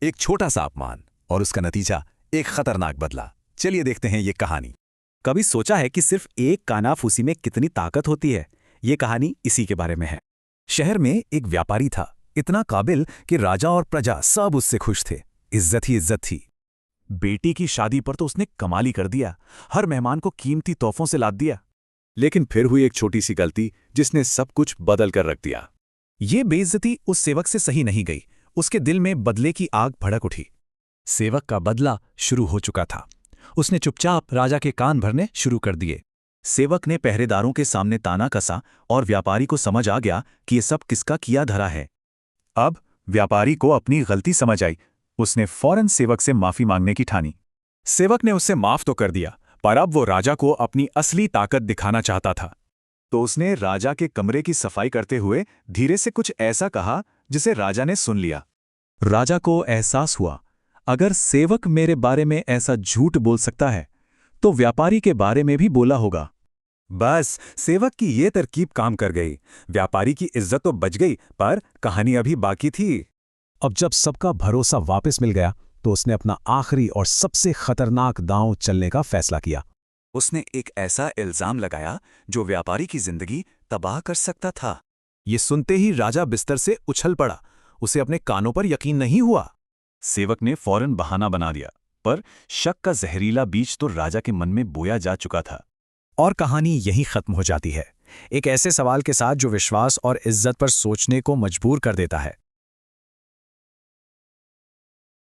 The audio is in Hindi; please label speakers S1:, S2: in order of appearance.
S1: एक छोटा सा अपमान और उसका नतीजा एक खतरनाक बदला। चलिए देखते हैं ये कहानी।
S2: कभी सोचा है कि सिर्फ एक कानाफूसी में कितनी ताकत होती है? ये कहानी इसी के बारे में है।
S1: शहर में एक व्यापारी था, इतना काबिल कि राजा और प्रजा सब उससे खुश थे। इज्जत ही इज्जत थी।
S3: बेटी की शादी पर तो उसने कमाल ही कर दिया, हर मेहमान को कीमती तोहफों से लाद दिया।
S1: लेकिन फिर हुई एक छोटी सी गलती जिसने सब कुछ बदल कर रख दिया।
S2: ये बेइज्जती उस सेवक से सही नहीं गई। उसके दिल में बदले की आग भड़क उठी। सेवक का बदला शुरू हो चुका था। उसने चुपचाप राजा के कान भरने शुरू कर दिए।
S3: सेवक ने पहरेदारों के सामने ताना कसा और व्यापारी को समझ आ गया कि ये सब किसका किया धरा है। अब व्यापारी को अपनी गलती समझ आई। उसने फौरन सेवक से माफी मांगने की ठानी।
S1: सेवक ने उसे माफ तो कर दिया, पर अब वो राजा को अपनी असली ताकत दिखाना चाहता था।
S3: तो उसने राजा के कमरे की सफाई करते हुए धीरे से कुछ ऐसा कहा जिसे राजा ने सुन लिया। राजा को एहसास हुआ, अगर सेवक मेरे बारे में ऐसा झूठ बोल सकता है तो व्यापारी के बारे में भी बोला होगा।
S1: बस सेवक की ये तरकीब काम कर गई। व्यापारी की इज्जत तो बच गई, पर कहानी अभी बाकी थी।
S2: अब जब सबका भरोसा वापस मिल गया तो उसने अपना आखिरी और सबसे खतरनाक दांव चलने का फैसला किया।
S3: उसने एक ऐसा इल्जाम लगाया जो व्यापारी की जिंदगी तबाह कर सकता था।
S2: ये सुनते ही राजा बिस्तर से उछल पड़ा। उसे अपने कानों पर यकीन नहीं हुआ।
S3: सेवक ने फौरन बहाना बना दिया, पर शक का जहरीला बीज तो राजा के मन में बोया जा चुका था।
S2: और कहानी यहीं खत्म हो जाती है, एक ऐसे सवाल के साथ जो विश्वास और इज्जत पर सोचने को मजबूर कर देता है।